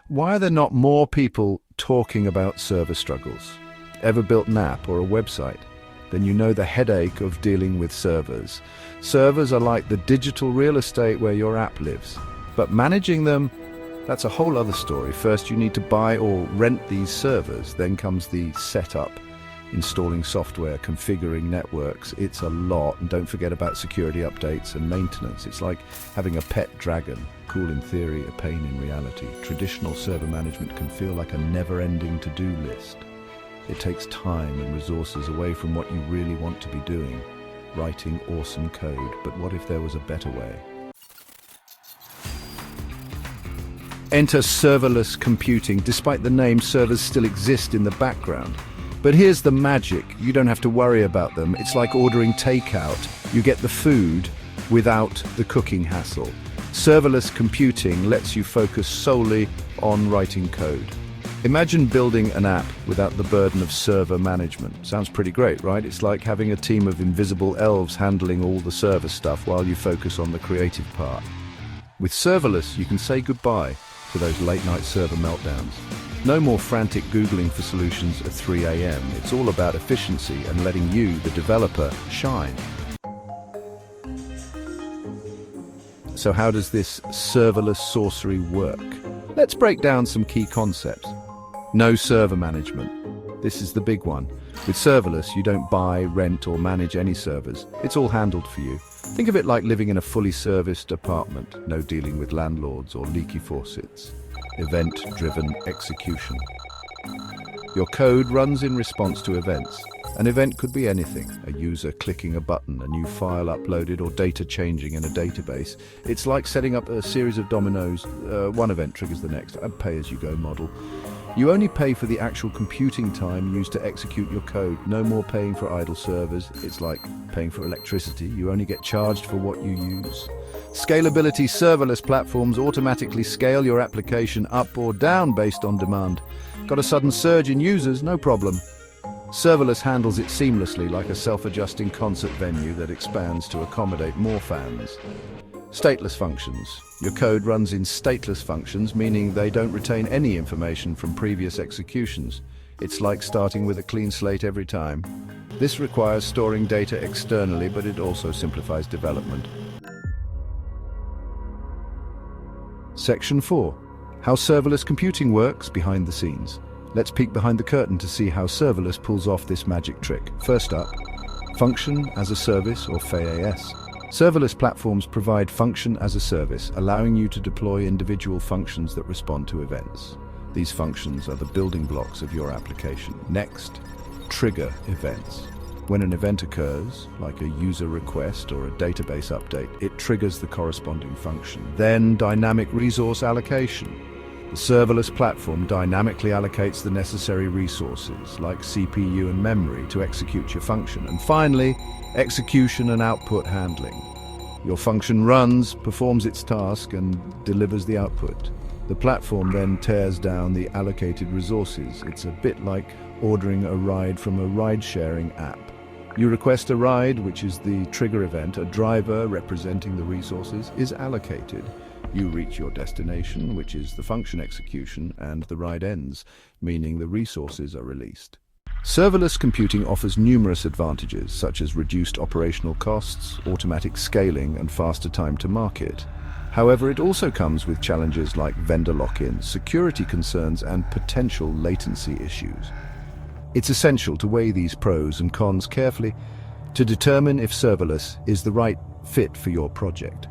Why are there not more people talking about server struggles? Ever built an app or a website? Then you know the headache of dealing with servers. Servers are like the digital real estate where your app lives. But managing them, that's a whole other story. First, you need to buy or rent these servers. Then comes the setup, installing software, configuring networks. It's a lot. And don't forget about security updates and maintenance. It's like having a pet dragon. Cool in theory, a pain in reality. Traditional server management can feel like a never-ending to-do list. It takes time and resources away from what you really want to be doing, writing awesome code. But what if there was a better way? Enter serverless computing. Despite the name, servers still exist in the background. But here's the magic. You don't have to worry about them. It's like ordering takeout. You get the food without the cooking hassle. Serverless computing lets you focus solely on writing code. Imagine building an app without the burden of server management. Sounds pretty great, right? It's like having a team of invisible elves handling all the server stuff while you focus on the creative part. With serverless, you can say goodbye to those late-night server meltdowns. No more frantic Googling for solutions at 3 a.m. It's all about efficiency and letting you, the developer, shine. So how does this serverless sorcery work? Let's break down some key concepts. No server management. This is the big one. With serverless, you don't buy, rent, or manage any servers. It's all handled for you. Think of it like living in a fully serviced apartment. No dealing with landlords or leaky faucets. Event-driven execution. Your code runs in response to events. An event could be anything: a user clicking a button, a new file uploaded, or data changing in a database. It's like setting up a series of dominoes. One event triggers the next, a pay-as-you-go model. You only pay for the actual computing time used to execute your code. No more paying for idle servers. It's like paying for electricity. You only get charged for what you use. Scalability. Serverless platforms automatically scale your application up or down based on demand. Got a sudden surge in users? No problem. Serverless handles it seamlessly, like a self-adjusting concert venue that expands to accommodate more fans. Stateless functions. Your code runs in stateless functions, meaning they don't retain any information from previous executions. It's like starting with a clean slate every time. This requires storing data externally, but it also simplifies development. Section 4. How serverless computing works behind the scenes. Let's peek behind the curtain to see how serverless pulls off this magic trick. First up, function as a service, or FaaS. Serverless platforms provide function as a service, allowing you to deploy individual functions that respond to events. These functions are the building blocks of your application. Next, trigger events. When an event occurs, like a user request or a database update, it triggers the corresponding function. Then, dynamic resource allocation. The serverless platform dynamically allocates the necessary resources, like CPU and memory, to execute your function. And finally, execution and output handling. Your function runs, performs its task, and delivers the output. The platform then tears down the allocated resources. It's a bit like ordering a ride from a ride-sharing app. You request a ride, which is the trigger event. A driver, representing the resources, is allocated. You reach your destination, which is the function execution, and the ride ends, meaning the resources are released. Serverless computing offers numerous advantages, such as reduced operational costs, automatic scaling, and faster time to market. However, it also comes with challenges like vendor lock-in, security concerns, and potential latency issues. It's essential to weigh these pros and cons carefully to determine if serverless is the right fit for your project.